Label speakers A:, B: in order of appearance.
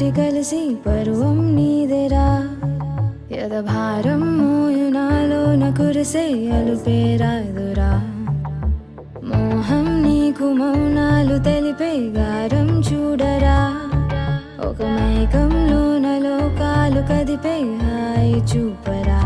A: కోటి కలిసి పరువం నీదెరా యదభారం మోయునాలోన కురిసే అలుపేరాదురా మోహం నీకు మౌనాలు తెలిపే గారం చూడరా ఒక మైకంలోన లోకాలు కదిపే హాయి చూపరా